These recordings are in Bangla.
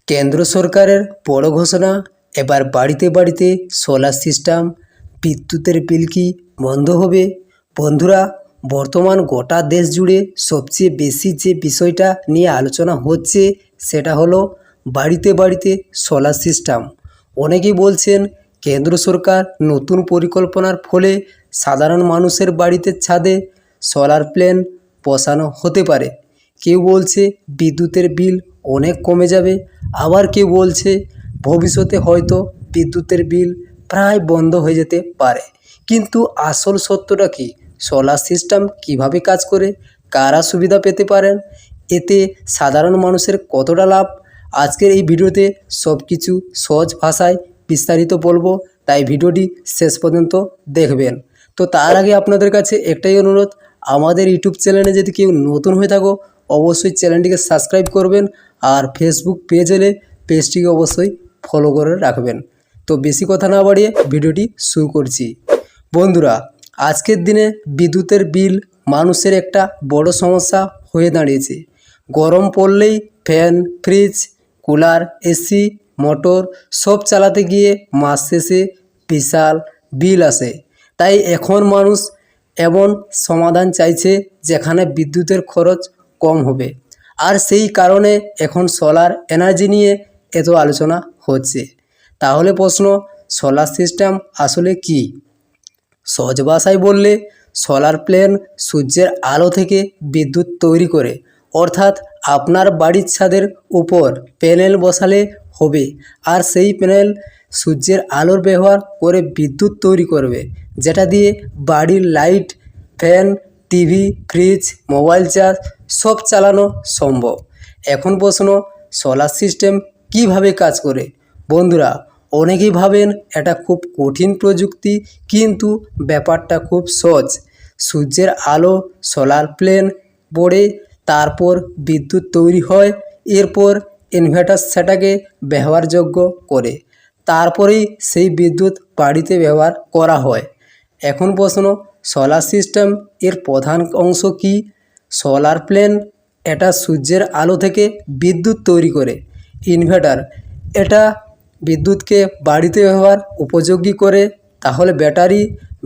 কেন্দ্র সরকারের বড় ঘোষণা, এবার বাড়িতে বাড়িতে সোলার সিস্টেম। বিদ্যুতের বিল কি বন্ধ হবে? বন্ধুরা, বর্তমান গোটা দেশ জুড়ে সবচেয়ে বেশি যে বিষয়টা নিয়ে আলোচনা হচ্ছে সেটা হলো বাড়িতে বাড়িতে সোলার সিস্টেম। অনেকেই বলছেন কেন্দ্র সরকার নতুন পরিকল্পনার ফলে সাধারণ মানুষের বাড়িতে ছাদে সোলার প্ল্যান্ট বসানো হতে পারে। কেউ বলছে বিদ্যুতের বিল অনেক কমে যাবে, আবার কেউ বলছে ভবিষ্যতে হয়তো বিদ্যুতের বিল প্রায় বন্ধ হয়ে যেতে পারে। কিন্তু আসল সত্যটা কি? সোলার সিস্টেম কিভাবে কাজ করে, কারা সুবিধা পেতে পারেন, এতে সাধারণ মানুষের কতটা লাভ? আজকের এই ভিডিওতে সব কিছু সহজ ভাষায় বিস্তারিত বলবো, তাই ভিডিওটি শেষ পর্যন্ত দেখবেন। তো তার আগে আপনাদের কাছে একটাই অনুরোধ, আমাদের ইউটিউব চ্যানেলে যদি কেউ নতুন হয়ে থাকো অবশ্যই চ্যানেলটিকে সাবস্ক্রাইব করবেন, আর ফেসবুক পেজ এলে পেজটিকে অবশ্যই ফলো করে রাখবেন। তো বেশি কথা না বাড়িয়ে ভিডিওটি শুরু করছি। বন্ধুরা, আজকের দিনে বিদ্যুতের বিল মানুষের একটা বড় সমস্যা হয়ে দাঁড়িয়েছে। গরম পড়লেই fan, fridge, cooler, AC, motor সব চালাতে গিয়ে মাস শেষে বিশাল বিল আসে। তাই এখন মানুষ এমন সমাধান চাইছে যেখানে বিদ্যুতের খরচ কম হবে। আর সেই কারণে এখন সোলার এনার্জি নিয়ে এত আলোচনা হচ্ছে। তাহলে প্রশ্ন, সোলার সিস্টেম আসলে কি? সহজ ভাষায় বললে সোলার প্ল্যান্ট সূর্যের আলো থেকে বিদ্যুৎ তৈরি করে, অর্থাৎ আপনার বাড়ির ছাদের উপর প্যানেল বসালে হবে, আর সেই প্যানেল সূর্যের আলোর ব্যবহার করে বিদ্যুৎ তৈরি করবে, যেটা দিয়ে বাড়ির light, fan, TV, fridge, mobile charge সব চালানো সম্ভব। এখন প্রশ্ন, সোলার সিস্টেম কিভাবে কাজ করে? বন্ধুরা, অনেকেই ভাবেন এটা খুব কঠিন প্রযুক্তি, কিন্তু ব্যাপারটা খুব সহজ। সূর্যের আলো সোলার প্ল্যান্ট পড়ে, তারপর বিদ্যুৎ তৈরি হয়, এরপর ইনভার্টার সেটাকে ব্যবহারযোগ্য করে, তারপরেই সেই বিদ্যুৎ বাড়িতে ব্যবহার করা হয়। এখন প্রশ্ন, সোলার সিস্টেম এর প্রধান অংশ কি? সোলার প্ল্যান্ট এটা সূর্যের আলো থেকে বিদ্যুৎ তৈরি করে। ইনভার্টার এটা বিদ্যুৎকে বাড়িতে ব্যবহার উপযোগী করে। তাহলে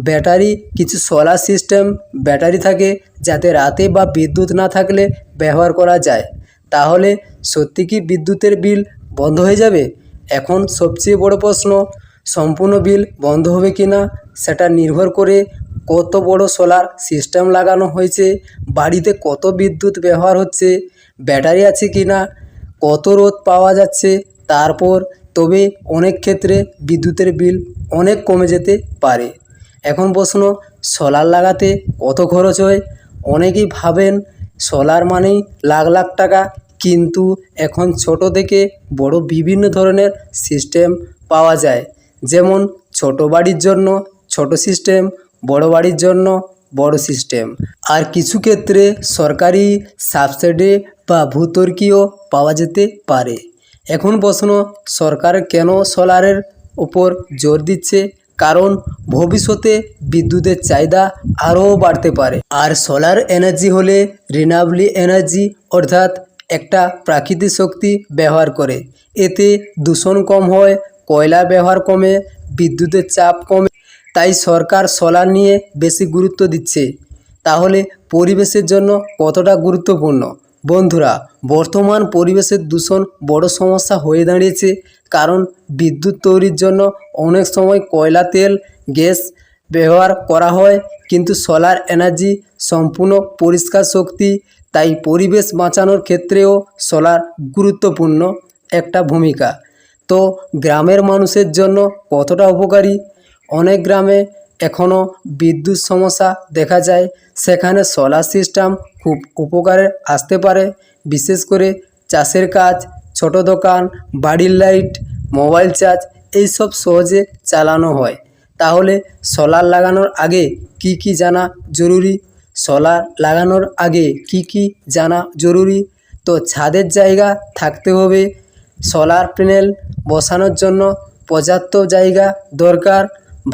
ব্যাটারি কিছু সোলার সিস্টেম ব্যাটারি থাকে, যাতে রাতে বা বিদ্যুৎ না থাকলে ব্যবহার করা যায়। তাহলে সত্যি কি বিদ্যুতের বিল বন্ধ হয়ে যাবে? এখন সবচেয়ে বড় প্রশ্ন, সম্পূর্ণ বিল বন্ধ হবে কি না সেটা নির্ভর করে কত বড় সোলার সিস্টেম লাগানো হয়েছে, বাড়িতে কত বিদ্যুৎ ব্যবহার হচ্ছে, ব্যাটারি আছে কি না, কত রোদ পাওয়া যাচ্ছে, তারপর তবে অনেক ক্ষেত্রে বিদ্যুতের বিল অনেক কমে যেতে পারে। এখন প্রশ্ন, সোলার লাগাতে কত খরচ হয়? অনেকেই ভাবেন সোলার মানেই লাখ লাখ টাকা, কিন্তু এখন ছোট থেকে বড় বিভিন্ন ধরনের সিস্টেম পাওয়া যায়। যেমন ছোট বাড়ির জন্য ছোট সিস্টেম, বড় বাড়ির জন্য বড় সিস্টেম, আর কিছু ক্ষেত্রে সরকারি সাবসিডি বা ভূতর্কিও পাওয়া যেতে পারে। এখন প্রশ্ন, সরকার কেন সোলারের উপর জোর দিচ্ছে? কারণ ভবিষ্যতে বিদ্যুতের চাহিদা আরও বাড়তে পারে, আর সোলার এনার্জি হলে রিনিউয়েবল এনার্জি, অর্থাৎ একটা প্রাকৃতিক শক্তি ব্যবহার করে। এতে দূষণ কম হয়, কয়লা ব্যবহার কমে, বিদ্যুতের চাপ কমে। তাই সরকার সোলার নিয়ে বেশি গুরুত্ব দিচ্ছে। তাহলে পরিবেশের জন্য কতটা গুরুত্বপূর্ণ? বন্ধুরা, বর্তমান পরিবেশের দূষণ বড় সমস্যা হয়ে দাঁড়িয়েছে, কারণ বিদ্যুৎ তৈরির জন্য অনেক সময় কয়লা, তেল, গ্যাস ব্যবহার করা হয়, কিন্তু সোলার এনার্জি সম্পূর্ণ পরিষ্কার শক্তি। তাই পরিবেশ বাঁচানোর ক্ষেত্রেও সোলার গুরুত্বপূর্ণ একটা ভূমিকা। তো গ্রামের মানুষের জন্য কতটা উপকারী? অনেক গ্রামে এখনও বিদ্যুৎ সমস্যা দেখা যায়, সেখানে সোলার সিস্টেম খুব উপকারে আসতে পারে। বিশেষ করে চাষের কাজ, ছোট দোকান, বাড়ির লাইট, মোবাইল চার্জ এইসব সহজে চালানো হয়। তাহলে সোলার লাগানোর আগে কি কি জানা জরুরি? সোলার লাগানোর আগে কি কি জানা জরুরি? তো ছাদের জায়গা থাকতে হবে, সোলার প্যানেল বসানোর জন্য পর্যাপ্ত জায়গা দরকার,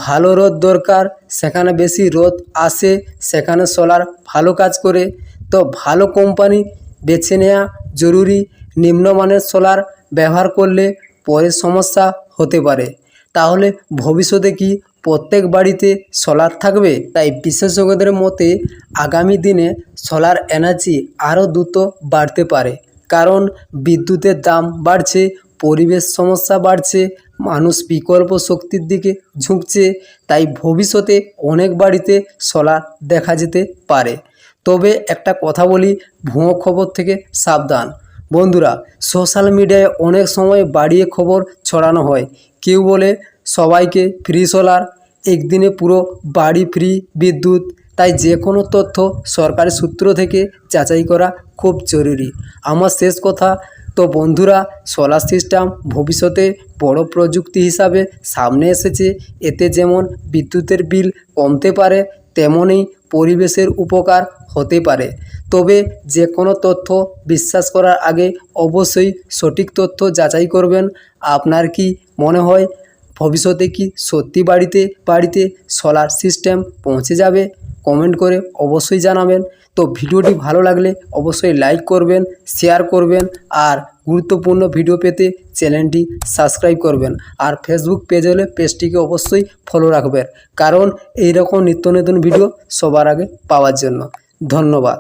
ভালো রোদ দরকার, সেখানে বেশি রোদ আসে সেখানে সোলার ভালো কাজ করে। তো ভালো কোম্পানি বেছে নেওয়া জরুরি, নিম্নমানের সোলার ব্যবহার করলে পরে সমস্যা হতে পারে। তাহলে ভবিষ্যতে কি প্রত্যেক বাড়িতে সোলার থাকবে? তাই বিশেষজ্ঞদের মতে আগামী দিনে সোলার এনার্জি আরও দ্রুত বাড়তে পারে, কারণ বিদ্যুতের দাম বাড়ছে, পরিবেশ সমস্যা বাড়ছে, মানুষ বিকল্প শক্তির দিকে ঝুঁকছে। তাই ভবিষ্যতে অনেক বাড়িতে সোলার দেখা যেতে পারে। তবে একটা কথা বলি, ভুয়ো খবর থেকে সাবধান। বন্ধুরা, সোশ্যাল মিডিয়ায় অনেক সময় বাড়িয়ে খবর ছড়ানো হয়। কেউ বলে সবাইকে ফ্রি সোলার, একদিনে পুরো বাড়ি ফ্রি বিদ্যুৎ। তাই যে কোনো তথ্য সরকারি সূত্র থেকে যাচাই করা খুব জরুরি। আমার শেষ কথা, তো বন্ধুরা, সোলার সিস্টেম ভবিষ্যতে বড় প্রযুক্তি হিসাবে সামনে এসেছে। এতে যেমন বিদ্যুতের বিল কমতে পারে, তেমনই পরিবেশের উপকার হতে পারে। তবে যে কোনো তথ্য বিশ্বাস করার আগে অবশ্যই সঠিক তথ্য যাচাই করবেন। আপনার কি মনে হয় ভবিষ্যতে কি সত্যি বাড়িতে বাড়িতে সোলার সিস্টেম পৌঁছে যাবে? কমেন্ট করে অবশ্যই জানাবেন। তো ভিডিওটি ভালো লাগলে অবশ্যই লাইক করবেন, শেয়ার করবেন, আর গুরুত্বপূর্ণ ভিডিও পেতে চ্যানেলটি সাবস্ক্রাইব করবেন। আর ফেসবুক পেজ হলে পেজটিকে অবশ্যই ফলো রাখবেন, কারণ এই রকম নিত্য নতুন ভিডিও সবার আগে পাওয়ার জন্য। ধন্যবাদ।